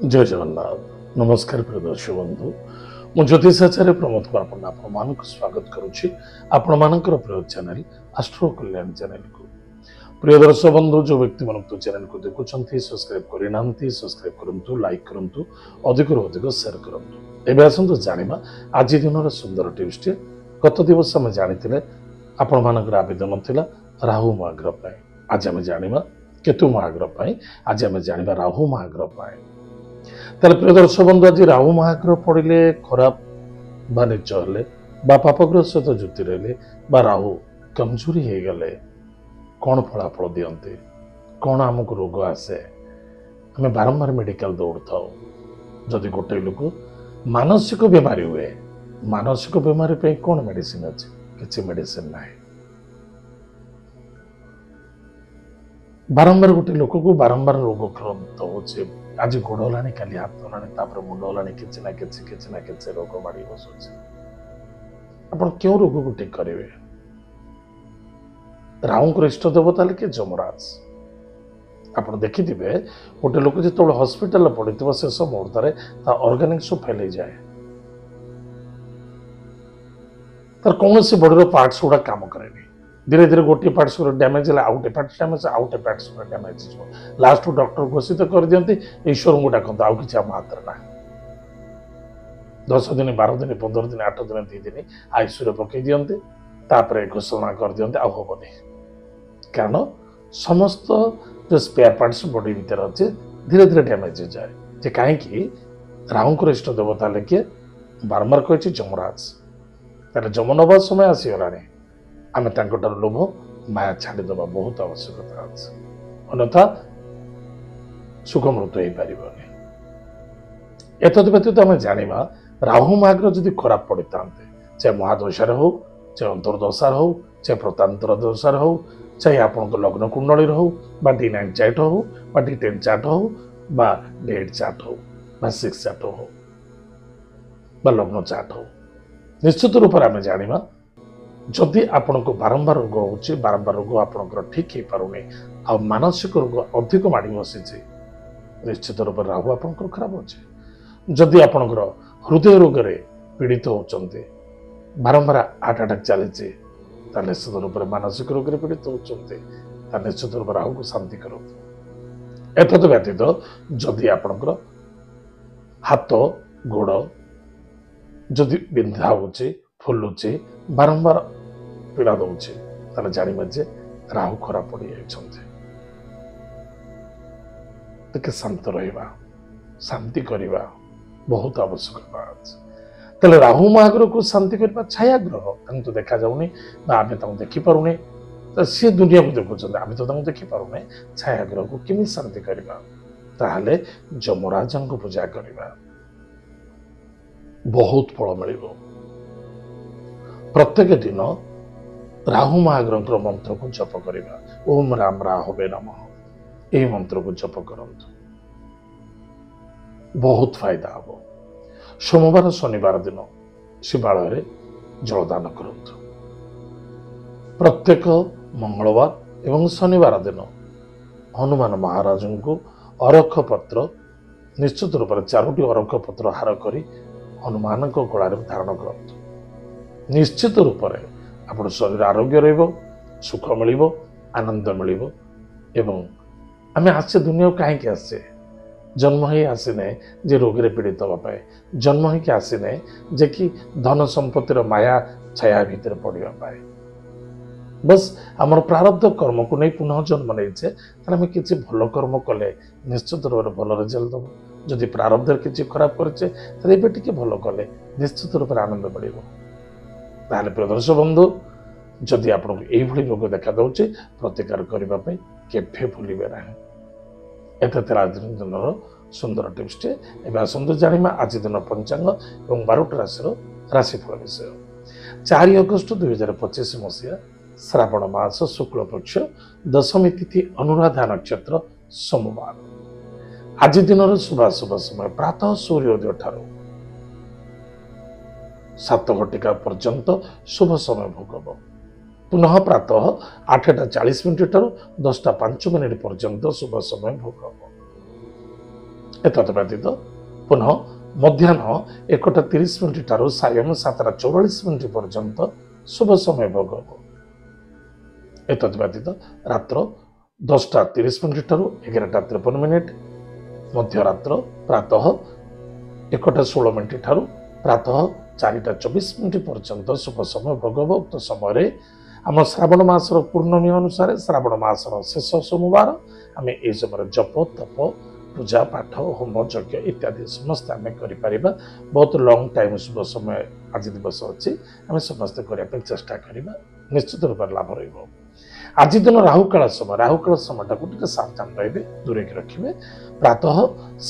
जय जगन्नाथ नमस्कार प्रिय दर्शक बंधु मु ज्योतिषाचार्य प्रमोद कुमार स्वागत करुच्ची आपण मानकर प्रिय चैनल एस्ट्रो कल्याण चैनल को प्रिय दर्शक बंधु जो व्यक्ति मन तो चैनल को देखुंत सब्सक्राइब करना सब्सक्राइब करूँ लाइक करूँ अधिक अधिक सेयार करूँ एवं आसतु जाना आज दिन सुंदर टिप्स गत दिवस आम जानी आपण मानकर आवेदन थिला राहु महाग्रह आज आम जाना केतु महाग्रह आज आम जाना राहु महाग्रह ताले प्रिय दर्शक बंधु आज राहु महाग्रह पड़े खराब बा नीच हेले पापग्रह सहित जुति रहे राहु कमजोरी हो गले कौन फलाफल दियंते कौन आमको रोग आसे आम बारंबार मेडिकल दौड़ था जदि गोटे लोक मानसिक बीमारी हुए मानसिक बीमारी पे कौन मेडिसिन अच्छे किसी मेडिसिन ना बारंबार गोटे लोक को बारंबार रोग आक्रांत हो आज गोड़ होलानी काली हाथ होलानी मुंड होलानी किसी ना किसी रोग माड़ी बसुचे आपण क्यों रोग को ठीक करेंगे राहु इष्ट देवता कि जमराज आप देखिथे गोटे लोक जो हॉस्पिटल पड़े शेष मुहूर्त ऑर्गेनिक सब फेल जाए तार कौन से बॉडी पार्ट्स गुड़ा काम करे धीरे धीरे गोटे पार्ट्स डैमेज है आउटे पार्ट्स डैमेज आउटे पार्ट्स डैमेज लास्ट को डॉक्टर घोषित कर दियंती ईश्वर को डाकते आउ कि आम हाथ ना 10 दिन 12 दिन 15 दिन 8 दिन 2 दिन आईसीयू पकई दियंते तापर घोषणा कर दियंते आउ हेनी कारण समस्त जो स्पेयर पार्ट्स बॉडी भीतर अच्छे धीरे धीरे डैमेज हो जाए जे कहीं राहु इष्ट देवता किए बारंबार कही जमराज तार जम नवा समय आसीगला आम लोभ माया छाड़ीद बहुत आवश्यकता अच्छे अन्यथा सुख मृत्यु हो पार एत व्यतीत आम जाना राहु महाग्रह जदि खराब पड़ी था चाहे महादशार हो चाहे अंतर्दशार हो चाहे प्रतांतर दशार हो चाहे आपण लग्न कुंडली हो D9 चार्ट हो D10 चार्ट हो D8 चार्ट हो 6 चार्ट हो लग्न चार्ट हो निश्चित रूप से आम जाना जदि आपण को बारंबार रोग हो बारंबार रोग आपंकर ठीक हो पारे आ मानसिक रोग अधिक माड़ी बसी निश्चित रूप से राहु आपंकर खराब अच्छे जदि आपंकर हृदय रोग पीड़ित होती बारंबार हार्ट अटैक चली निश्चित रूप से मानसिक रोग पीड़ित होती निश्चित रूप राहु को शांति करो एत व्यतीत जदि आपंकर हाथ गोड़ जदि बिंधा हो फुलुचे बारंबार पीड़ा दौचे जानवा जे राहु खराब पड़ जाए शांत रहा शांति करवा बहुत आवश्यकता अच्छे राहु महाग्रह को शांति करवा छाया ग्रह तो देखा जाऊनी आम देखिपारे तो सी दुनिया को देखुं आम तो देखिपारे छाया ग्रह को किमी शांति करवा ताहले जमराज को पूजा करवा बहुत फल मिल प्रत्येक दिन राहु महाग्रह मंत्र को जप करवा ओम राम राहवे नमः यह मंत्र को जप करूँ बहुत फायदा हम सोमवार शनिवार दिन शिवालय जलदान करूँ प्रत्येक मंगलवार एवं शनिवार दिन हनुमान महाराज को अरख पत्र निश्चित रूप से 4टी अरख पत्र हार कर हनुमान को गला धारण करूँ निश्चित रूप से आप शरीर आरोग्य रुख मिल आनंद मिल आम आसे दुनिया कहीं आसे जन्म ही आसीने जे रोग पीड़ित हाँपाई जन्म ही आसीने जे कि धन संपत्तिर माया छाया भितर पड़ापी बस आमर प्रारब्ध कर्म को नहीं पुनः जन्म नहीं आम किसी भल कर्म कले निश्चित रूप से भल रिजल्ट दब जदि प्रारब्ध किसी खराब करे भल कले निश्चित रूप से आनंद मिल ताहले प्रिय दर्शक बंधु जदि आपको यही रोग देखा दूचे प्रतिकार करने केभे भूलिबे ना एत आज दिन सुंदर टिप्स एवं आसतु जाना आज दिन पंचांग और 12टी राशि राशिफल विषय 4 अगस्ट 2025 मसीहा श्रावण मास शुक्ल पक्ष दशमी तिथि अनुराधा नक्षत्र सोमवार आज दिन शुभाशुभ समय प्रातः सूर्योदय ठारू 7 घटिका पर्यंत शुभ समय भोग पुनः प्रातः 8:40 ठारू 10:05 पर्यंत शुभ समय भोग ଏତଦ୍ ବ୍ୟତୀତ ପୁନଃ ମଧ୍ୟାହ୍ନ 1:30 ଠାରୁ ସାୟଂ 7:44 ପର୍ଯ୍ୟନ୍ତ ଶୁଭ ସମୟ ଭୋଗ ହେବ। ଏତଦ୍ ବ୍ୟତୀତ ରାତ୍ର 10:30 ଠାରୁ 11:53 ମଧ୍ୟରାତ୍ର ପ୍ରାତଃ 1:16 ଠାରୁ ପ୍ରାତଃ 4:24 ପର୍ଯ୍ୟନ୍ତ ଶୁଭ ସମୟ ଭୋଗ ହେବ। ଉକ୍ତ ସମୟରେ ଆମ ଶ୍ରାବଣ ମାସର ପୂର୍ଣ୍ଣମୀ ଅନୁସାରେ ଶ୍ରାବଣ ମାସର ଶେଷ ସୋମବାର ଆମେ ଏହି ସମୟରେ ଜପ ତପ ପୂଜା ପାଠ ହୋମ ଯଜ୍ଞ ଇତ୍ୟାଦି ସମସ୍ତେ ଆମେ କରିପାରିବା। ବହୁତ ଲଙ୍ଗ ଟାଇମ୍ ଶୁଭ ସମୟ ଆଜି ଦିବସ ଅଛି, ଆମେ ସମସ୍ତେ କରିବା ପାଇଁ ଚେଷ୍ଟା କରିବା, ନିଶ୍ଚିତ ରୂପରେ ଲାଭ ରହିବ। ଆଜି ଦିନ ରାହୁକାଳ ସମୟଟାକୁ ଟିକେ ସାବଧାନ ରହିବେ, ଦୂରେଇକି ରଖିବେ। ପ୍ରାତଃ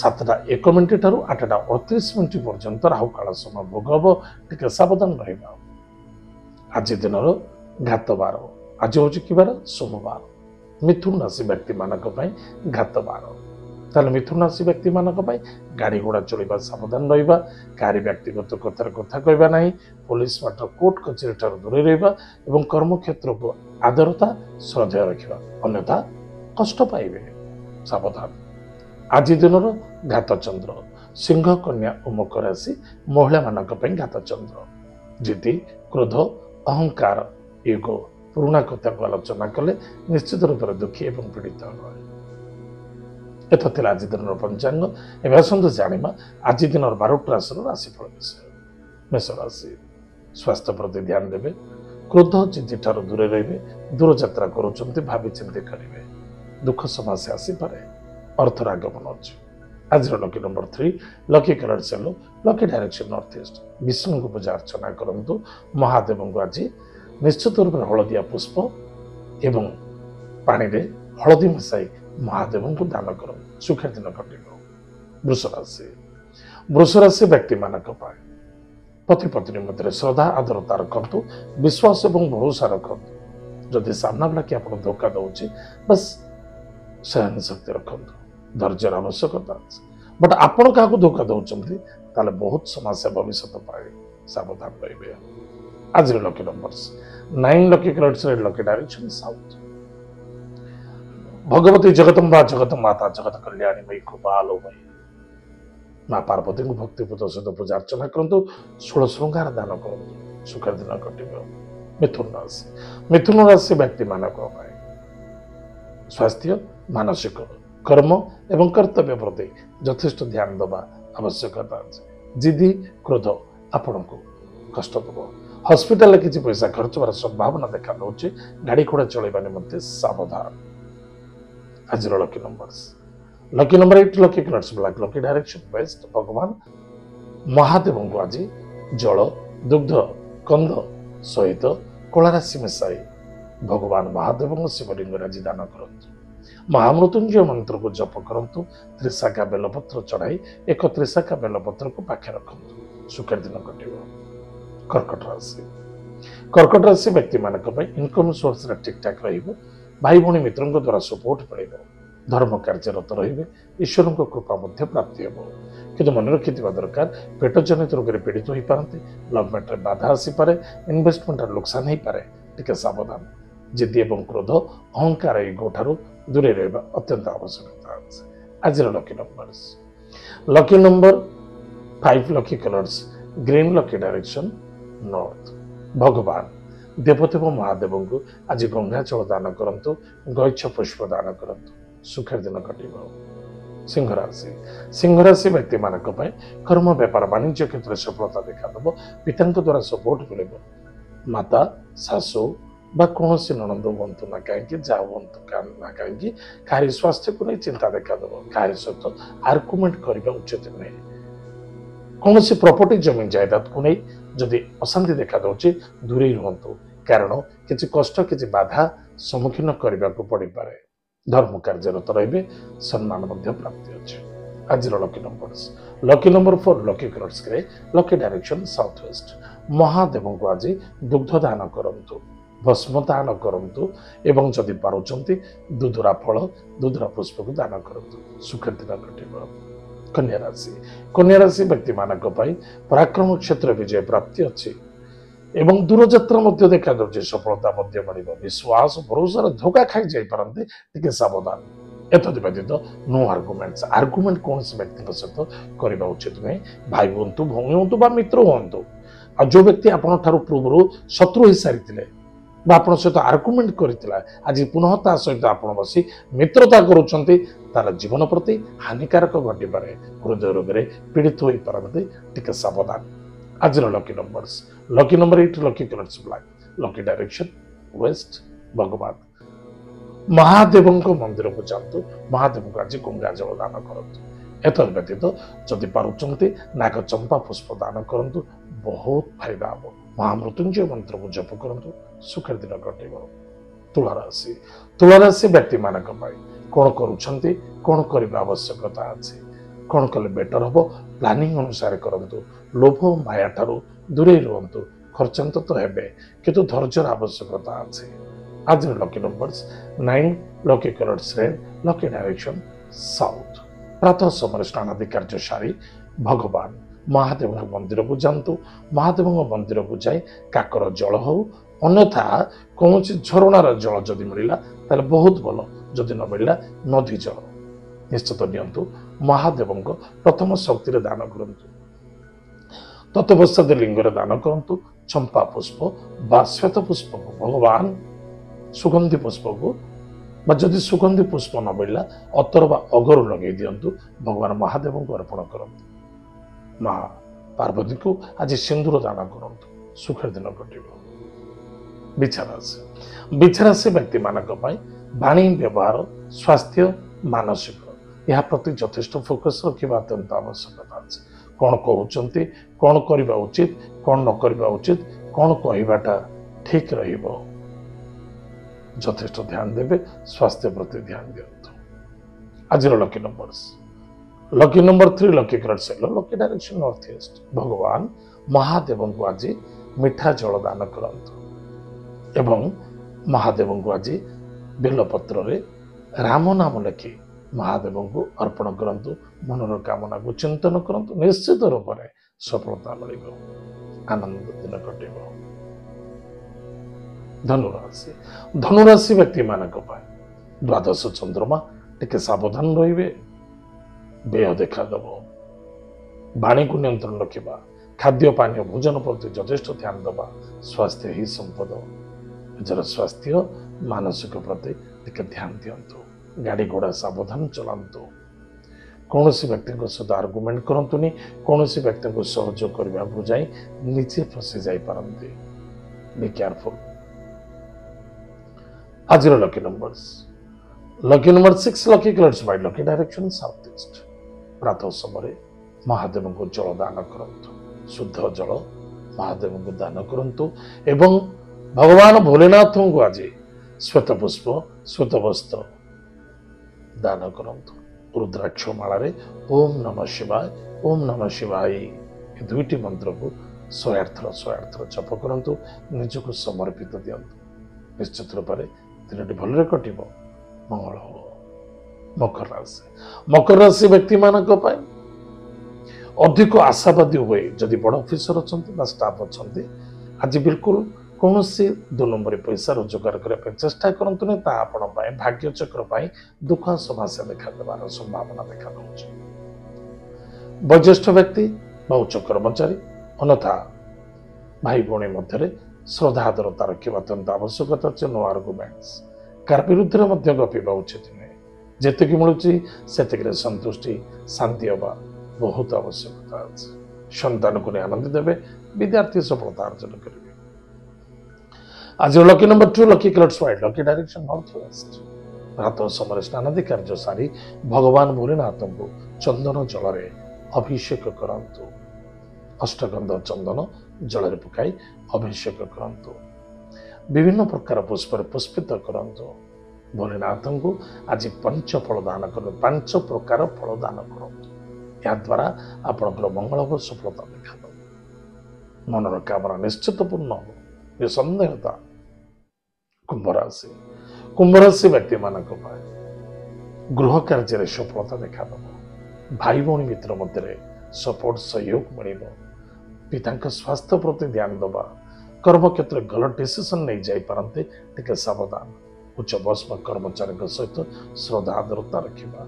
7:01 ଠାରୁ 8:38 ପର୍ଯ୍ୟନ୍ତ ରାହୁକାଳ ସମୟ ଭୋଗ ହେବ, ଟିକେ ସାବଧାନ ରହିବା। ଆଜି ଦିନର ଘାତ ବାର, ଆଜି ହେଉଛି କି ବାର? ସୋମବାର। ମିଥୁନ ରାଶି ବ୍ୟକ୍ତିମାନଙ୍କ ପାଇଁ ଘାତ ବାର। ତାହେଲେ ମିଥୁନ ରାଶି ବ୍ୟକ୍ତିମାନଙ୍କ ପାଇଁ ଗାଡ଼ି ଘୋଡ଼ା ଚଳିବା ସାବଧାନ ରହିବା, କାହାରି ବ୍ୟକ୍ତିଗତ କଥାରେ କଥା କହିବା ନାହିଁ, ପୋଲିସ ମାତ୍ର କୋର୍ଟ କଚେରୀ ଠାରୁ ଦୂରେଇ ରହିବା ଏବଂ କର୍ମକ୍ଷେତ୍ରକୁ ଆଦରତା ଶ୍ରଦ୍ଧା ରଖିବା, ଅନ୍ୟଥା କଷ୍ଟ ପାଇବେ, ସାବଧାନ। ଆଜି ଦିନର ଘାତ ଚନ୍ଦ୍ର ସିଂହ କନ୍ୟା ଓ ମକର ରାଶି ମହିଳାମାନଙ୍କ ପାଇଁ ଘାତ ଚନ୍ଦ୍ର। ଜିଦି କ୍ରୋଧ ଅହଙ୍କାର ୟୁଗ ପୁରୁଣା କଥାକୁ ଆଲୋଚନା କଲେ ନିଶ୍ଚିତ ରୂପରେ ଦୁଃଖୀ ଏବଂ ପୀଡ଼ିତ ହେବ। ଏତ ଥିଲା ଆଜି ଦିନର ପଞ୍ଚାଙ୍ଗ। ଏବେ ଆସନ୍ତୁ ଜାଣିବା ଆଜି ଦିନର 12ଟି ରାଶିର ରାଶିଫଳ ବିଷୟ। ମେଷ ରାଶି, ସ୍ୱାସ୍ଥ୍ୟ ପ୍ରତି ଧ୍ୟାନ ଦେବେ, କ୍ରୋଧ ଜିଦି ଠାରୁ ଦୂରେ ରହିବେ, ଦୂରଯାତ୍ରା କରୁଛନ୍ତି ଭାବି ଚିନ୍ତି କରିବେ, ଦୁଃଖ ସମସ୍ୟା ଆସିପାରେ, ଅର୍ଥର ଆଗମନ ଅଛି। ଆଜିର lucky number 3, lucky colour yellow, lucky direction north east. ବିଷ୍ଣୁଙ୍କୁ ପୂଜା ଅର୍ଚ୍ଚନା କରନ୍ତୁ, ମହାଦେବଙ୍କୁ ଆଜି ନିଶ୍ଚିତ ରୂପରେ ହଳଦିଆ ପୁଷ୍ପ ଏବଂ ପାଣିରେ ହଳଦୀ ମିଶାଇ ମହାଦେବଙ୍କୁ ଦାନ କରନ୍ତୁ, ସୁଖେ ଦିନ କଟିବ। ବୃଷ ରାଶି ବ୍ୟକ୍ତିମାନଙ୍କ ପାଇଁ ପତି ପତ୍ନୀ ମଧ୍ୟରେ ଶ୍ରଦ୍ଧା ଆଦରତା ରଖନ୍ତୁ, ବିଶ୍ୱାସ ଏବଂ ଭରସା ରଖନ୍ତୁ। ଯଦି ସାମ୍ନା ବାଲା କି ଆପଣ ଧୋକା ଦେଉଛି, ବାସ୍ ସହନ ଶକ୍ତି ରଖନ୍ତୁ, ଧୈର୍ଯ୍ୟର ଆବଶ୍ୟକତା ଅଛି। ବଟ୍ ଆପଣ କାହାକୁ ଧୋକା ଦେଉଛନ୍ତି ତାହେଲେ ବହୁତ ସମସ୍ୟା ଭବିଷ୍ୟତ ପାଇଁ ସାବଧାନ ରହିବେ। ଆଜିର lucky numbers 9, lucky colours red, lucky direction south. Bhagavati Jagadamba ଜଗତ ମାତା ଜଗତ କଲ୍ୟାଣୀ ମୟୀ କୃପାଲୋ ମୟୀ ମା ପାର୍ବତୀଙ୍କୁ ଭକ୍ତିପୂତ ସହିତ ପୂଜା ଅର୍ଚ୍ଚନା କରନ୍ତୁ, 16 ଶୃଙ୍ଗାର ଦାନ କରନ୍ତୁ, ସୁଖର ଦିନ କଟିବ। ମିଥୁନ ରାଶି ବ୍ୟକ୍ତିମାନଙ୍କ ପାଇଁ ସ୍ୱାସ୍ଥ୍ୟ, ମାନସିକ, କର୍ମ ଏବଂ କର୍ତ୍ତବ୍ୟ ପ୍ରତି ଯଥେଷ୍ଟ ଧ୍ୟାନ ଦେବା ଆବଶ୍ୟକତା ଅଛି। ଜିଦି କ୍ରୋଧ ଆପଣଙ୍କୁ କଷ୍ଟ ଦେବ। ହସ୍ପିଟାଲରେ କିଛି ପଇସା ଖର୍ଚ୍ଚ ହେବାର ସମ୍ଭାବନା ଦେଖାଦେଉଛି, ଗାଡ଼ି ଘୋଡ଼ା ଚଳାଇବା ନିମନ୍ତେ ସାବଧାନ। ଆଜିର lucky numbers, lucky number 8, lucky colours black, lucky direction west. ଭଗବାନ ମହାଦେବଙ୍କୁ ଆଜି ଜଳ, ଦୁଗ୍ଧ, କନ୍ଧ ସହିତ କଳାରାଶି ମିଶାଇ ଭଗବାନ ମହାଦେବଙ୍କ ଶିବଲିଙ୍ଗରେ ଆଜି ଦାନ କରନ୍ତୁ। ମହାମୃତ୍ୟୁଞ୍ଜୟ ମନ୍ତ୍ରକୁ ଜପ କରନ୍ତୁ, ତ୍ରିଶାଖା ବେଲପତ୍ର ଚଢ଼ାଇ ଏକ ତ୍ରିଶାଖା ବେଲପତ୍ରକୁ ପାଖେ ରଖନ୍ତୁ, ସୁଖର ଦିନ କଟିବ। କର୍କଟ ରାଶି ବ୍ୟକ୍ତିମାନଙ୍କ ପାଇଁ ଇନକମ୍ ସୋର୍ସରେ ଠିକଠାକ୍ ରହିବ, ଭାଇ ଭଉଣୀ ମିତ୍ରଙ୍କ ଦ୍ୱାରା ସପୋର୍ଟ ମିଳିବ, ଧର୍ମ କାର୍ଯ୍ୟରତ ରହିବେ, ଈଶ୍ୱରଙ୍କ କୃପା ମଧ୍ୟ ପ୍ରାପ୍ତି ହେବ। କିନ୍ତୁ ମନେ ରଖିଥିବା ଦରକାର, ପେଟ ଜନିତ ରୋଗରେ ପୀଡ଼ିତ ହୋଇପାରନ୍ତି, ଲଭ୍ ମ୍ୟାଟରରେ ବାଧା ଆସିପାରେ, ଇନଭେଷ୍ଟମେଣ୍ଟରେ ଲୋକସାନ ହେଇପାରେ, ଟିକେ ସାବଧାନ। ଜିଦି ଏବଂ କ୍ରୋଧ ଅହଙ୍କାର ଇଗୋ ଠାରୁ ଦୂରେଇ ରହିବା ଅତ୍ୟନ୍ତ ଆବଶ୍ୟକତା ଅଛି। ଆଜିର lucky numbers, lucky number 5, lucky colours green, lucky direction north. ଭଗବାନ ଦେବଦେବ ମହାଦେବଙ୍କୁ ଆଜି ଗଙ୍ଗାଜଳ ଦାନ କରନ୍ତୁ, ଗଇଛ ପୁଷ୍ପ ଦାନ କରନ୍ତୁ, ସୁଖର ଦିନ କଟିବ। ସିଂହ ରାଶି ବ୍ୟକ୍ତିମାନଙ୍କ ପାଇଁ କର୍ମ ବେପାର ବାଣିଜ୍ୟ କ୍ଷେତ୍ରରେ ସଫଳତା ଦେଖାଦେବ, ପିତାଙ୍କ ଦ୍ୱାରା ସପୋର୍ଟ ମିଳିବ। ମାତା, ଶାଶୁ ବା କୌଣସି ନଣନ୍ଦ ହୁଅନ୍ତୁ ନା କାହିଁକି, ଯାହା ହୁଅନ୍ତୁ ନା କାହିଁକି, କାହାରି ସ୍ୱାସ୍ଥ୍ୟକୁ ନେଇ ଚିନ୍ତା ଦେଖାଦେବ, କାହାରି ସହିତ ଆର୍ଗୁମେଣ୍ଟ କରିବା ଉଚିତ ନୁହେଁ। କୌଣସି ପ୍ରପର୍ଟି ଜମି ଜାୟଦାଦକୁ ନେଇ ଯଦି ଅଶାନ୍ତି ଦେଖାଦେଉଛି ଦୂରେଇ ରୁହନ୍ତୁ, କାରଣ କିଛି କଷ୍ଟ କିଛି ବାଧା ସମ୍ମୁଖୀନ କରିବାକୁ ପଡ଼ିପାରେ। ଧର୍ମ କାର୍ଯ୍ୟରତ ରହିବେ, ସମ୍ମାନ ମଧ୍ୟ ପ୍ରାପ୍ତି ଅଛି। ଆଜିର lucky numbers, lucky number 4, lucky colours grey, lucky direction south west. ମହାଦେବଙ୍କୁ ଆଜି ଦୁଗ୍ଧ ଦାନ କରନ୍ତୁ, ଭସ୍ମ ଦାନ କରନ୍ତୁ ଏବଂ ଯଦି ପାରୁଛନ୍ତି ଦୁଧୁରା ଫଳ, ଦୁଧୁରା ପୁଷ୍ପକୁ ଦାନ କରନ୍ତୁ, ସୁଖର ଦିନ କଟିବ। କନ୍ୟା ରାଶି ବ୍ୟକ୍ତିମାନଙ୍କ ପାଇଁ ପରାକ୍ରମ କ୍ଷେତ୍ର ବିଜୟ ପ୍ରାପ୍ତି ଅଛି ଏବଂ ଦୂରଯାତ୍ରା ମଧ୍ୟ ଦେଖାଯାଉଛି, ସଫଳତା ମଧ୍ୟ ମିଳିବ। ବିଶ୍ୱାସ ଭରସାରେ ଧୋକା ଖାଇ ଯାଇପାରନ୍ତି, ଟିକେ ସାବଧାନ। एतद व्यतीत नो आर्गुमेंट्स आर्गुमेंट कौन से व्यक्ति सहित करने उचित नुहे भाई हूँ भौणी हूँ मित्र हूँ आ जो व्यक्ति आपण पूर्व शत्रु हो सारी आप सहित आर्गुमेंट करता आज पुनः ता सहित आप बसी मित्रता करुँच तार जीवन प्रति हानिकारक घटवे हृदय रोग पीड़ित हो पारती टिके सावधान आज lucky number 8 lucky colours black lucky direction waste भगवान महादेव मंदिर को जातु महादेव को आज गंगा जल दान करूँ एतद व्यतीत जदि पार्टी नाग चंपा पुष्प दान करूँ बहुत फायदा हम महामृत्युंजय मंत्र को जप करूँ सुखर दिन कटे तुला राशि व्यक्ति मान कौन करुँच कौन करने आवश्यकता अच्छे कौन कले बेटर हम प्लानिंग अनुसार करूँ लोभ माया ठारू दूरे रुहतु खर्चांत तो हे किंतु धैर्यर आवश्यकता अच्छे आज lucky numbers 9 lucky colours red lucky direction south प्रातः समय स्नान आदि कार्य सारी भगवान महादेव मंदिर को जातु महादेव मंदिर को जाए काकर जल हो अन्यथा कौन झरणार जल जदि मिलला ताले बहुत भल जदि न मिलला नदी जल निश्चित नियंतु महादेव प्रथम शक्ति दान करूँ तत्वस्ताद लिंगर दान करूँ चंपा पुष्प बा श्वेत पुष्प को भगवान सुगंधि पुष्प को जदि सुगंधि पुष्प न मिलला अतर बा अगर लगे दिंतु भगवान महादेव को अर्पण करूँ महा पार्वती को आज सिंदूर दान करूँ सुखर दिन कटे विचारासी व्यक्ति मान वाणी व्यवहार स्वास्थ्य मानसिक यह प्रति यथेष्ट फोकस रखा अत्यंत आवश्यकता अच्छे कौन कहते कौन करवा उचित कौन न करवा उचित कौन कहवाटा ठीक रहिबो यथेष्ट ध्यान देवे स्वास्थ्य प्रति ध्यान दिंतु आज lucky number 3 lucky colours lucky direction north east भगवान महादेव को आज मिठा जल दान करंतु एवं महादेव को आज बेलपत्र रे राम नाम लिखि महादेव को अर्पण करंतु मनर कामना को चिंतन करंतु निश्चित रूप से सफलता मिल आनंद दिन कटे धनुराशि व्यक्ति मान द्वादश चंद्रमा टिके सावधान रे व्यय देखादेव वाणी को नियंत्रण रखा खाद्य पानी भोजन प्रति यथेष्ट ध्यान देवा स्वास्थ्य ही संपद निजर स्वास्थ्य मानसिक प्रति टिके ध्यान दिंतु गाड़ी घोड़ा सावधान चलांतु कौन व्यक्ति सहित आर्गुमेंट करतुनि कौन व्यक्ति को सहयोग करने को जाए निजे फसी जापरती बी केयरफुल आज lucky number 6 lucky colours wide lucky direction south east प्रातः समय महादेव को जल दान करंतु शुद्ध जल महादेव को दान करंतु एवं भगवान भोलेनाथ को आज श्वेत पुष्प श्वेत वस्त्र दान करंतु रुद्राक्ष माला रे ओम नमः शिवाय ये दुईटी मंत्र को 108 थर जप करंतु निजको समर्पित दियंतु निश्चित रूप से दिन भल कटिब मंगल हो मकर राशि व्यक्ति मान अधिक आशावादी हुए जदि बड़ ऑफिसर अच्छा स्टाफ अच्छा आज बिल्कुल कौन से 2 नंबर पैसा रोजगार करने चेष्टा करतु भाग्य चक्र दुख समस्या देखा देवार संभावना देखा दूसरी वयोज्येष्ठ व्यक्ति उच्च कर्मचारी अन्यथा भाई भौणी मध्य श्रद्धादरता रखा अत्यंत आवश्यकता अच्छे नो आर्गुमेंट्स कार विरुद्ध गपा उचित नुहे जितक मिलूँ से संतुष्टि शांति हवा बहुत आवश्यकता अच्छे संतान को आनंद देवे विद्यार्थी सफलता अर्जन करेंगे आज lucky number 2 lucky colours wide lucky direction north west प्रातः समय स्नान आदि कार्य सारी भगवान भोलेनाथ को चंदन जल अभिषेक करंतु अष्टगंध चंदन जल पकाई अभिषेक करंतु विभिन्न प्रकार पुष्प पुष्पित करंतु भोलेनाथ को आज पंच फल दान कर 5 प्रकार फल दान करंतु या द्वारा आपणकर मंगल हो सफलता देखा मनर कामना निश्चित पूर्ण हो निसंदेहता कुंभ राशि व्यक्ति मान गृह कार्य सफलता देखा भाई भौणी मित्र मध्य सपोर्ट सहयोग मिल पिता स्वास्थ्य प्रति ध्यान दबा कर्म क्षेत्र गलत डिसीजन नहीं जापरते टिके सावधान उच्च बस कर्मचारी सहित श्रद्धा आदरता रखा।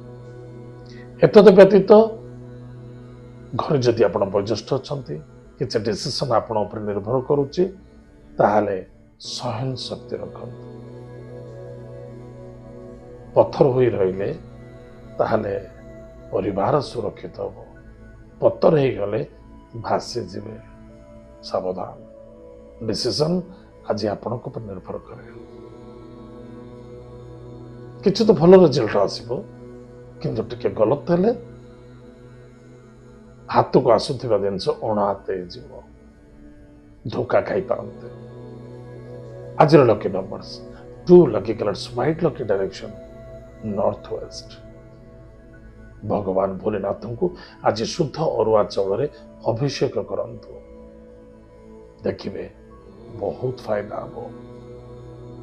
एतद व्यतीत घर जदि आप वयोज्येष्ठ अच्छा किसी डिसीजन आपण निर्भर करुच्चे ताहले सहन शक्ति रखत। पत्थर हो रही ताहले परिवार सुरक्षित हम। पत्थर हो गले भासी जीवे। सावधान। डिसीजन आज आपण पर निर्भर करे। किसी तो भल रिजल्ट आसो किंतु टिके गलत हेले हाथ को आसुवा जिनस अणहात धोखा खाई पारते। आज lucky numbers 2 lucky colours white lucky direction north west. भगवान भोलेनाथ को आज शुद्ध अरुआ चाउल अभिषेक करंतु देखिए बहुत फायदा हम।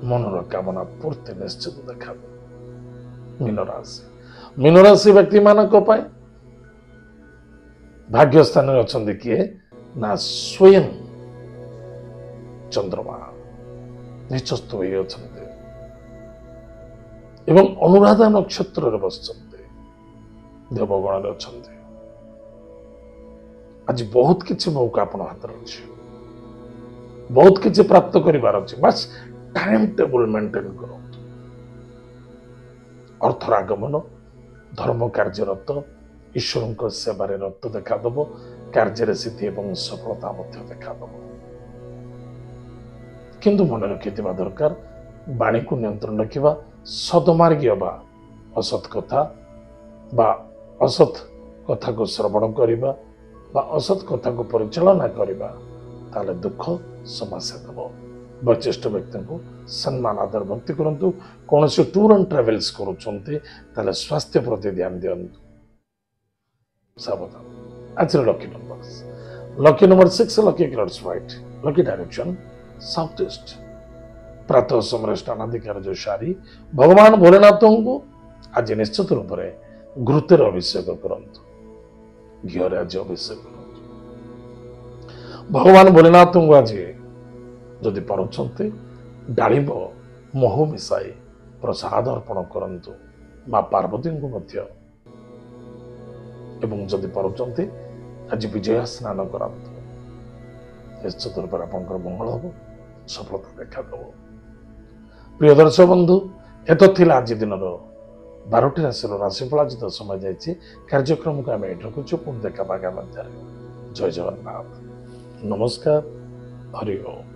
मनर कामना पूर्ति निश्चित देखा। मीन राशि व्यक्ति मानक भाग्य स्थान अच्छा किए ना स्वयं चंद्रमा निचस्थ हो एवं अनुराधा नक्षत्र बस देवगण अच्छा। आज बहुत किसी मौका अपन हाथ अच्छे। बहुत किसी प्राप्त करिवार अच्छे। बस टाइम टेबल मेंटेन करो। अर्थर आगमन धर्म कार्यरत ईश्वर सेवार रत देखादब। कार्य सिद्धि और सफलता देखादब। किंतु मन रखि दरकार वाणी को नियंत्रण रखा। सदमार्गीय बा असत कथा बा असत कथा को श्रवण करने असत कथा को परिचालना करने ताले दुख समस्या देव। वयोज्येष्ठ व्यक्ति को सम्मान आदर भक्ति करंतु। कौन से टूर एंड ट्रेवल्स करुँचे ताले स्वास्थ्य प्रति ध्यान दिंतु। सावधान। आज lucky number 6 lucky colours white lucky direction south east. प्रातः समय स्नानाधिकार जो सारी भगवान भोलेनाथ को आज निश्चित रूप से घृतर अभिषेक करंतु। घीरे आज अभिषेक करंतु। भगवान भोलेनाथ को आज जदि पारुछंते डालिंब महू मिसाई प्रसाद अर्पण करंतु। मां पार्वती को मध्य एवं जदि पारुछंते आज विजय स्नान करंतु। निश्चित रूप से आपंकर मंगल हम सफलता देखा। प्रिय दर्शक बंधु एत आज दिन 12टी राशि राशिफल आज तो समय जाइए। कार्यक्रम को आम ये रखुचु पुणी देखा आगामी। जय जगन्नाथ। नमस्कार। हरि ओम।